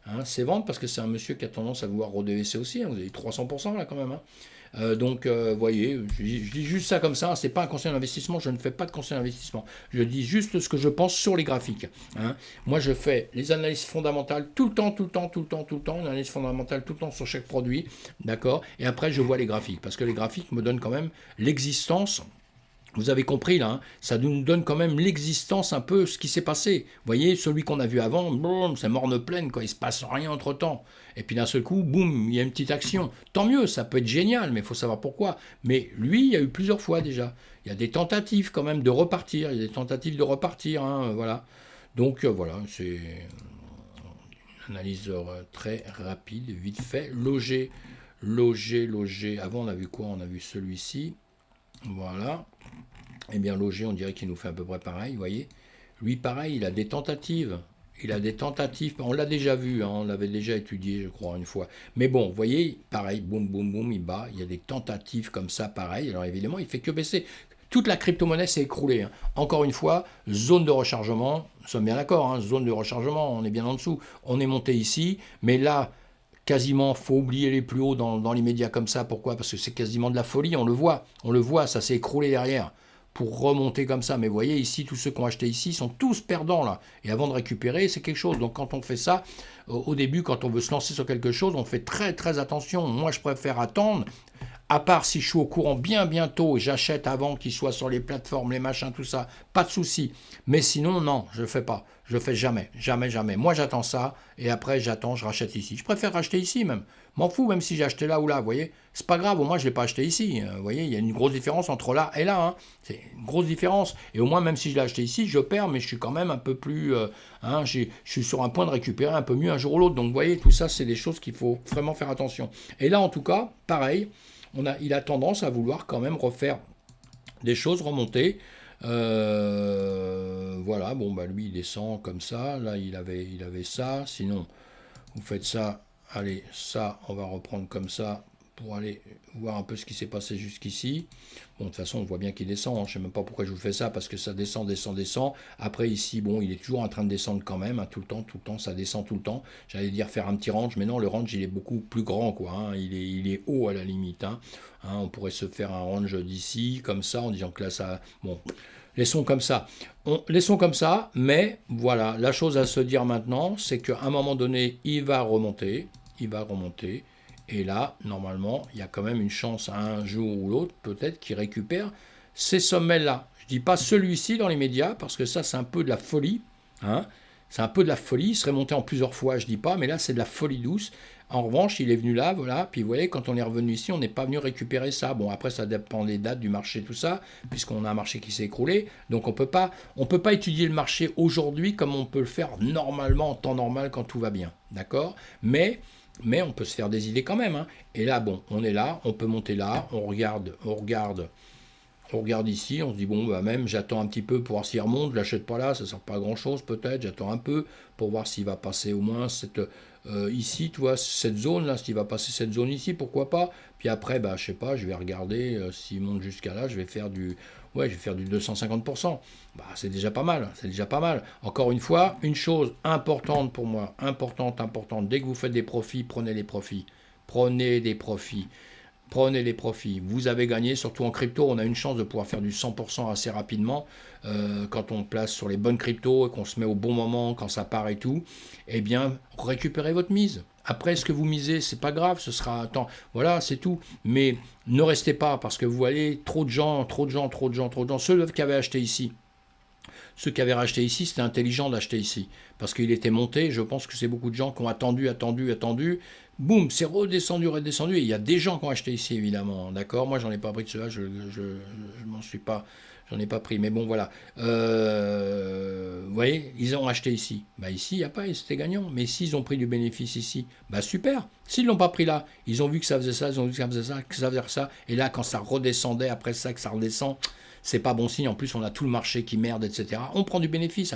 A: Hein, c'est vendre parce que c'est un monsieur qui a tendance à vouloir re-DVC aussi, hein, vous avez 300% là quand même. Hein. Donc, voyez, je dis juste ça comme ça, c'est pas un conseil d'investissement, je ne fais pas de conseil d'investissement. Je dis juste ce que je pense sur les graphiques. Hein. Moi, je fais les analyses fondamentales tout le temps, une analyse fondamentale tout le temps sur chaque produit, d'accord. Et après, je vois les graphiques, parce que les graphiques me donnent quand même l'existence. Vous avez compris là, hein, ça nous donne quand même l'existence un peu, ce qui s'est passé. Vous voyez, celui qu'on a vu avant, boum, c'est morne pleine, quoi, il se passe rien entre temps. Et puis d'un seul coup, boum, il y a une petite action. Tant mieux, ça peut être génial, mais il faut savoir pourquoi. Mais lui, il y a eu plusieurs fois déjà. Il y a des tentatives quand même de repartir, hein, voilà. Donc voilà, c'est Analyse très rapide, vite fait. Loger. Avant, on a vu quoi? On a vu celui-ci. Voilà. Eh bien, Loger, on dirait qu'il nous fait à peu près pareil, vous voyez. Lui, pareil, il a des tentatives. On l'a déjà vu, hein, on l'avait déjà étudié, je crois, une fois. Mais bon, vous voyez, pareil, boum, boum, boum, il bat. Il y a des tentatives comme ça, pareil. Alors évidemment, il fait que baisser. Toute la crypto-monnaie s'est écroulée, hein. Encore une fois, zone de rechargement, nous sommes bien d'accord, hein, zone de rechargement, on est bien en dessous. On est monté ici, mais là, quasiment, faut oublier les plus hauts dans les médias comme ça. Pourquoi? Parce que c'est quasiment de la folie, on le voit, ça s'est écroulé derrière pour remonter comme ça. Mais vous voyez ici, tous ceux qui ont acheté ici sont tous perdants là. Et avant de récupérer, c'est quelque chose. Donc quand on fait ça, au début, quand on veut se lancer sur quelque chose, on fait très très attention. Moi, je préfère attendre. À part si je suis au courant bien bientôt et j'achète avant qu'il soit sur les plateformes, les machins, tout ça, pas de souci. Mais sinon, non, je ne fais pas. Je ne fais jamais. Moi, j'attends ça et après, je rachète ici. Je préfère racheter ici même. M'en fous, même si j'ai acheté là ou là, vous voyez. C'est pas grave, au moins, je ne l'ai pas acheté ici. Vous voyez, il y a une grosse différence entre là et là. Hein. C'est une grosse différence. Et au moins, même si je l'ai acheté ici, je perds, mais je suis quand même un peu plus... je suis sur un point de récupérer un peu mieux un jour ou l'autre. Donc, vous voyez, tout ça, c'est des choses qu'il faut vraiment faire attention. Et là, en tout cas, pareil. Il a tendance à vouloir quand même refaire des choses, remonter. Voilà, bon, bah lui, il descend comme ça. Là, il avait ça. Sinon, vous faites ça. Allez, ça, on va reprendre comme ça pour aller voir un peu ce qui s'est passé jusqu'ici. Bon, de toute façon, on voit bien qu'il descend. Hein. Je ne sais même pas pourquoi je vous fais ça, parce que ça descend. Après, ici, bon, il est toujours en train de descendre quand même, hein, tout le temps, ça descend tout le temps. J'allais dire faire un petit range, mais non, le range, il est beaucoup plus grand, quoi. Hein. Il est haut à la limite. Hein. On pourrait se faire un range d'ici, comme ça, en disant que là, ça... Bon, laissons comme ça. Laissons comme ça, mais voilà, la chose à se dire maintenant, c'est qu'à un moment donné, il va remonter. Et là, normalement, il y a quand même une chance à un jour ou l'autre, peut-être, qu'il récupère ces sommets-là. Je ne dis pas celui-ci dans les médias, parce que ça, c'est un peu de la folie. Hein. C'est un peu de la folie. Il serait monté en plusieurs fois, je ne dis pas, mais là, c'est de la folie douce. En revanche, il est venu là, voilà. Puis vous voyez, quand on est revenu ici, on n'est pas venu récupérer ça. Bon, après, ça dépend des dates du marché, tout ça, puisqu'on a un marché qui s'est écroulé. Donc, on peut pas étudier le marché aujourd'hui comme on peut le faire normalement, en temps normal, quand tout va bien. D'accord ? Mais on peut se faire des idées quand même. Hein. Et là, bon, on est là, on peut monter là, on regarde ici, on se dit, bon, bah même, j'attends un petit peu pour voir s'il remonte, je ne l'achète pas là, ça ne sert pas à grand-chose peut-être, j'attends un peu pour voir s'il va passer au moins ici, tu vois, cette zone-là, s'il va passer cette zone ici, pourquoi pas. Puis après, bah, je sais pas, je vais regarder, s'il monte jusqu'à là, je vais faire du 250%. Bah, c'est déjà pas mal. Encore une fois, une chose importante pour moi, importante, dès que vous faites des profits, prenez les profits. Vous avez gagné, surtout en crypto, on a une chance de pouvoir faire du 100% assez rapidement. Quand on place sur les bonnes cryptos et qu'on se met au bon moment, quand ça part et tout, eh bien, récupérez votre mise. Après, ce que vous misez, c'est pas grave, ce sera... voilà, c'est tout. Mais ne restez pas, parce que vous voyez, trop de gens, ceux qui avaient acheté ici, c'était intelligent d'acheter ici, parce qu'il était monté. Je pense que c'est beaucoup de gens qui ont attendu, boum, c'est redescendu, et il y a des gens qui ont acheté ici, évidemment, d'accord. Moi, j'en ai pas pris de cela, j'en ai pas pris, mais bon, voilà. Vous voyez, ils ont acheté ici. Bah ici, il n'y a pas, c'était gagnant. Mais s'ils ont pris du bénéfice ici, bah super. S'ils l'ont pas pris là, ils ont vu que ça faisait ça, que ça faisait ça, et là, quand ça redescendait, après ça, que ça redescend, c'est pas bon signe. En plus, on a tout le marché qui merde, etc. On prend du bénéfice,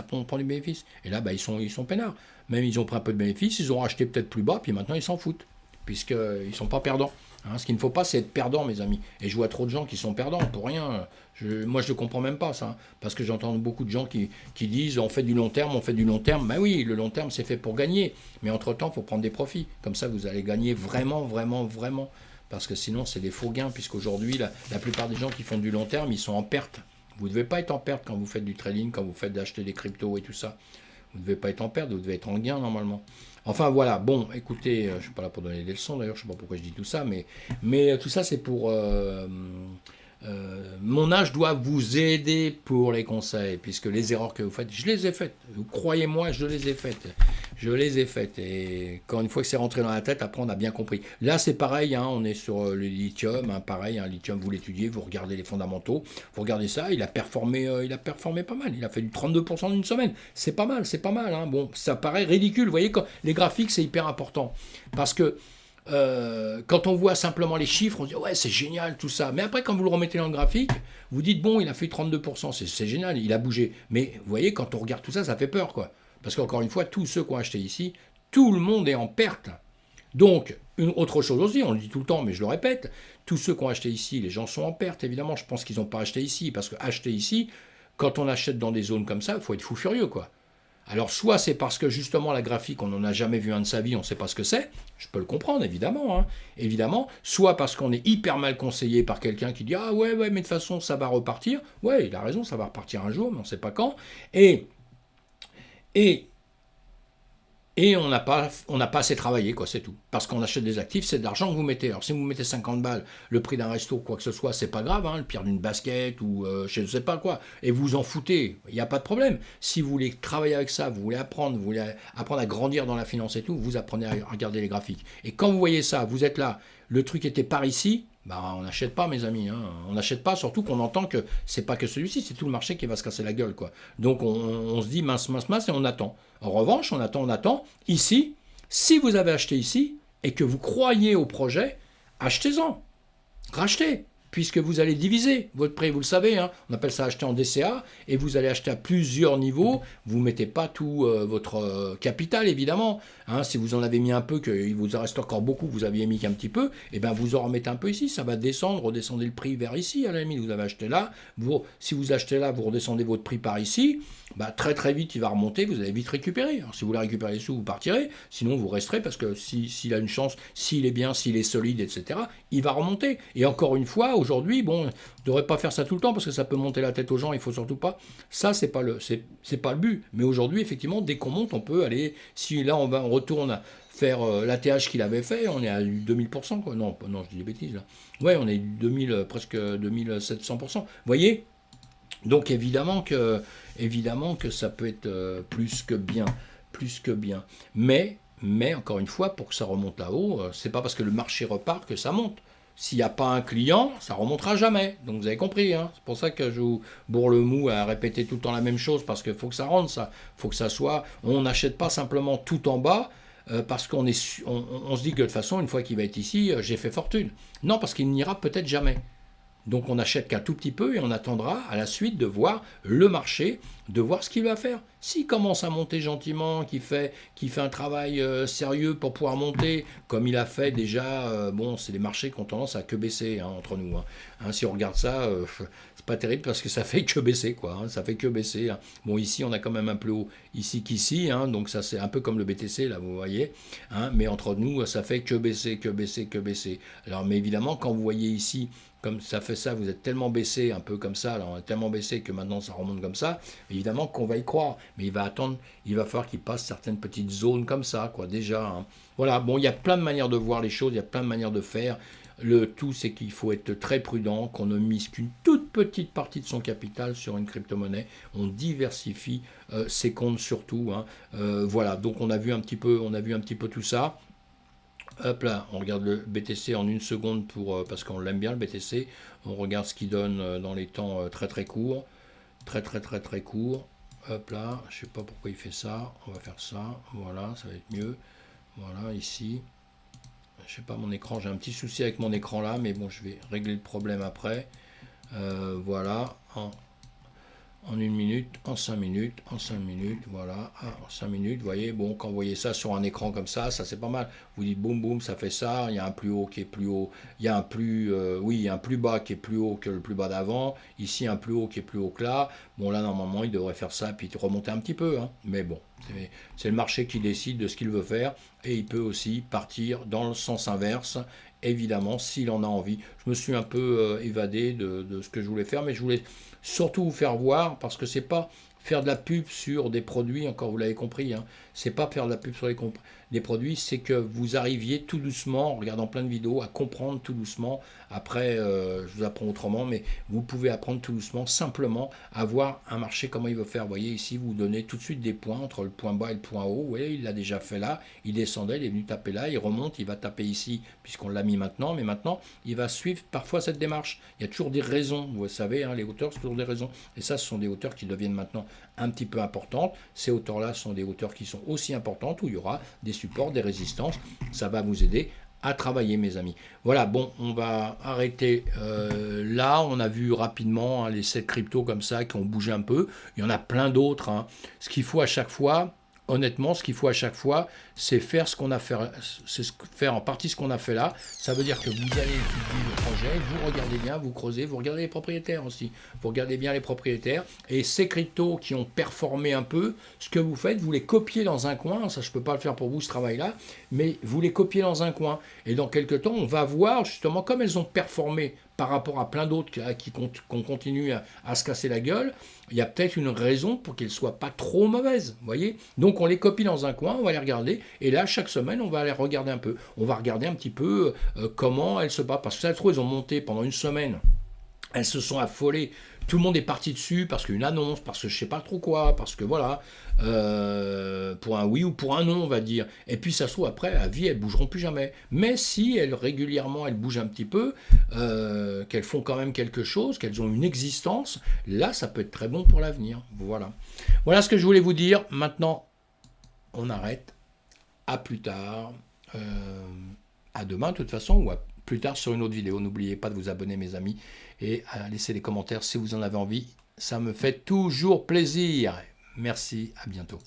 A: Et là, bah, ils sont peinards. Même ils ont pris un peu de bénéfice, ils ont racheté peut-être plus bas, puis maintenant ils s'en foutent, puisqu'ils ne sont pas perdants. Hein, ce qu'il ne faut pas, c'est être perdant, mes amis. Et je vois trop de gens qui sont perdants pour rien. Moi, je ne comprends même pas ça. Hein, parce que j'entends beaucoup de gens qui disent on fait du long terme. Ben oui, le long terme, c'est fait pour gagner. Mais entre-temps, il faut prendre des profits. Comme ça, vous allez gagner vraiment. Parce que sinon, c'est des faux gains, puisqu'aujourd'hui, la plupart des gens qui font du long terme, ils sont en perte. Vous ne devez pas être en perte quand vous faites du trading, quand vous faites d'acheter des cryptos et tout ça. Vous ne devez pas être en perte, vous devez être en gain normalement. Enfin voilà, bon, écoutez, je ne suis pas là pour donner des leçons d'ailleurs, je ne sais pas pourquoi je dis tout ça, mais tout ça c'est pour... mon âge doit vous aider pour les conseils, puisque les erreurs que vous faites, je les ai faites. Croyez-moi, je les ai faites. Je les ai faites. Et quand une fois que c'est rentré dans la tête, après on a bien compris. Là c'est pareil, hein, on est sur le lithium, hein, pareil, hein, lithium vous l'étudiez, vous regardez les fondamentaux, vous regardez ça, il a performé pas mal. Il a fait du 32% d'une semaine. C'est pas mal, c'est pas mal. Hein. Bon, ça paraît ridicule. Vous voyez, quand, les graphiques c'est hyper important. Parce que quand on voit simplement les chiffres, on dit ouais c'est génial tout ça. Mais après quand vous le remettez dans le graphique, vous dites bon il a fait 32%, c'est génial, il a bougé. Mais vous voyez quand on regarde tout ça, ça fait peur quoi. Parce qu'encore une fois, tous ceux qui ont acheté ici, tout le monde est en perte. Donc, une autre chose aussi, on le dit tout le temps, mais je le répète, tous ceux qui ont acheté ici, les gens sont en perte, évidemment. Je pense qu'ils n'ont pas acheté ici, parce que acheter ici, quand on achète dans des zones comme ça, il faut être fou furieux, quoi. Alors, soit c'est parce que justement la graphique, on n'en a jamais vu un de sa vie, on ne sait pas ce que c'est, je peux le comprendre, évidemment, hein, évidemment. Soit parce qu'on est hyper mal conseillé par quelqu'un qui dit ah ouais, mais de toute façon, ça va repartir. Ouais, il a raison, ça va repartir un jour, mais on ne sait pas quand. Et on n'a pas assez travaillé, quoi, c'est tout. Parce qu'on achète des actifs, c'est de l'argent que vous mettez. Alors si vous mettez 50 balles, le prix d'un resto, quoi que ce soit, c'est pas grave, hein, le pire d'une basket ou je ne sais pas quoi, et vous en foutez, il n'y a pas de problème. Si vous voulez travailler avec ça, vous voulez apprendre à grandir dans la finance et tout, vous apprenez à regarder les graphiques. Et quand vous voyez ça, vous êtes là, le truc était par ici, bah, on n'achète pas, mes amis. Hein. On n'achète pas, surtout qu'on entend que c'est pas que celui-ci, c'est tout le marché qui va se casser la gueule, quoi. Donc on se dit mince, et on attend. En revanche, on attend. Ici, si vous avez acheté ici et que vous croyez au projet, achetez-en, rachetez. Puisque vous allez diviser votre prix, vous le savez, hein, on appelle ça acheter en DCA, et vous allez acheter à plusieurs niveaux, vous ne mettez pas tout votre capital, évidemment. Hein, si vous en avez mis un peu, qu'il vous en reste encore beaucoup, vous aviez mis qu'un petit peu, et bien vous en remettez un peu ici, ça va descendre, redescendez le prix vers ici, à la limite, vous avez acheté là, si vous achetez là, vous redescendez votre prix par ici, bah, très très vite il va remonter, vous allez vite récupérer. Alors, si vous voulez récupérer les sous, vous partirez, sinon vous resterez, parce que s'il a une chance, s'il est bien, s'il est solide, etc., il va remonter. Et encore une fois, aujourd'hui, bon, on ne devrait pas faire ça tout le temps, parce que ça peut monter la tête aux gens, il ne faut surtout pas. Ça, c'est pas le but. Mais aujourd'hui, effectivement, dès qu'on monte, on peut aller, si là on retourne faire l'ATH qu'il avait fait, on est à 2000%, quoi. Non, je dis des bêtises, là. Ouais, on est presque 2700%. Vous voyez ? Donc évidemment que ça peut être plus que bien. Mais encore une fois, pour que ça remonte là-haut, c'est pas parce que le marché repart que ça monte. S'il n'y a pas un client, ça remontera jamais. Donc vous avez compris, hein. C'est pour ça que je vous bourre le mou à répéter tout le temps la même chose, parce qu'il faut que ça rentre, ça. Faut que ça soit. On n'achète pas simplement tout en bas. Parce qu'on se dit que de toute façon, une fois qu'il va être ici, j'ai fait fortune. Non, parce qu'il n'ira peut-être jamais. Donc on n'achète qu'un tout petit peu et on attendra à la suite de voir le marché, de voir ce qu'il va faire. S'il commence à monter gentiment, qu'il fait un travail sérieux pour pouvoir monter, comme il a fait déjà, bon, c'est les marchés qui ont tendance à que baisser, hein, entre nous. Hein, si on regarde ça, c'est pas terrible parce que ça fait que baisser, quoi. Hein, ça fait que baisser. Hein. Bon, ici, on a quand même un plus haut ici qu'ici, hein, donc ça c'est un peu comme le BTC, là, vous voyez. Hein, mais entre nous, ça fait que baisser. Alors, mais évidemment, quand vous voyez ici, comme ça fait ça, vous êtes tellement baissé, un peu comme ça, alors on est tellement baissé que maintenant ça remonte comme ça, évidemment qu'on va y croire, mais il va falloir qu'il passe certaines petites zones comme ça, quoi, déjà. Hein. Voilà, bon, il y a plein de manières de voir les choses, il y a plein de manières de faire. Le tout, c'est qu'il faut être très prudent, qu'on ne mise qu'une toute petite partie de son capital sur une crypto-monnaie. On diversifie ses comptes surtout. Hein. Voilà, donc on a vu un petit peu tout ça. Hop là, on regarde le BTC en une seconde parce qu'on l'aime bien le BTC. On regarde ce qu'il donne dans les temps très très courts. Très courts. Hop là, je sais pas pourquoi il fait ça. On va faire ça. Voilà, ça va être mieux. Voilà, ici. Je sais pas mon écran, j'ai un petit souci avec mon écran là, mais bon, je vais régler le problème après. Voilà, en 1 minute, en 5 minutes, voilà, en 5 minutes, vous voyez, bon, quand vous voyez ça sur un écran comme ça c'est pas mal. Vous dites boum boum, ça fait ça, il y a un plus haut qui est plus haut, il y a un plus bas qui est plus haut que le plus bas d'avant, ici un plus haut qui est plus haut que là. Bon là normalement il devrait faire ça puis remonter un petit peu, hein. Mais bon, c'est le marché qui décide de ce qu'il veut faire et il peut aussi partir dans le sens inverse. Évidemment, s'il en a envie. Je me suis un peu évadé de ce que je voulais faire, mais je voulais surtout vous faire voir, parce que c'est pas faire de la pub sur des produits, encore vous l'avez compris, hein, c'est pas faire de la pub sur les produits, c'est que vous arriviez tout doucement, en regardant plein de vidéos, à comprendre tout doucement. Après, je vous apprends autrement, mais vous pouvez apprendre tout doucement, simplement, à voir un marché, comment il veut faire. Vous voyez ici, vous donnez tout de suite des points entre le point bas et le point haut. Vous voyez, il l'a déjà fait là, il descendait, il est venu taper là, il remonte, il va taper ici, puisqu'on l'a mis maintenant, mais maintenant, il va suivre parfois cette démarche. Il y a toujours des raisons, vous savez, hein, les hauteurs, c'est toujours des raisons. Et ça, ce sont des hauteurs qui deviennent maintenant un petit peu importantes. Ces hauteurs-là sont des hauteurs qui sont aussi importantes, où il y aura des supports, des résistances. Ça va vous aider à travailler, mes amis. Voilà, bon, on va arrêter là. On a vu rapidement hein, les 7 cryptos comme ça qui ont bougé un peu. Il y en a plein d'autres. Hein. Ce qu'il faut à chaque fois, honnêtement, ce qu'il faut à chaque fois, c'est faire ce qu'on a fait, c'est faire en partie ce qu'on a fait là. Ça veut dire que vous allez étudier le projet, vous regardez bien, vous creusez, vous regardez les propriétaires aussi. Vous regardez bien les propriétaires. Et ces cryptos qui ont performé un peu, ce que vous faites, vous les copiez dans un coin. Ça, je ne peux pas le faire pour vous, ce travail-là, mais vous les copiez dans un coin. Et dans quelques temps, on va voir justement comme elles ont performé par rapport à plein d'autres qui continuent à se casser la gueule, il y a peut-être une raison pour qu'elles ne soient pas trop mauvaises, vous voyez. Donc on les copie dans un coin, on va les regarder, et là, chaque semaine, on va les regarder un peu. On va regarder un petit peu comment elles se battent, parce que ça se trouve, elles ont monté pendant une semaine, elles se sont affolées, tout le monde est parti dessus parce qu'une annonce, parce que je sais pas trop quoi, parce que voilà, pour un oui ou pour un non, on va dire. Et puis ça se trouve après, à vie, elles bougeront plus jamais. Mais si elles régulièrement, elles bougent un petit peu, qu'elles font quand même quelque chose, qu'elles ont une existence, là, ça peut être très bon pour l'avenir. Voilà. Voilà ce que je voulais vous dire. Maintenant, on arrête. À plus tard. À demain, de toute façon, ou à plus tard sur une autre vidéo. N'oubliez pas de vous abonner, mes amis, et à laisser des commentaires si vous en avez envie. Ça me fait toujours plaisir. Merci, à bientôt.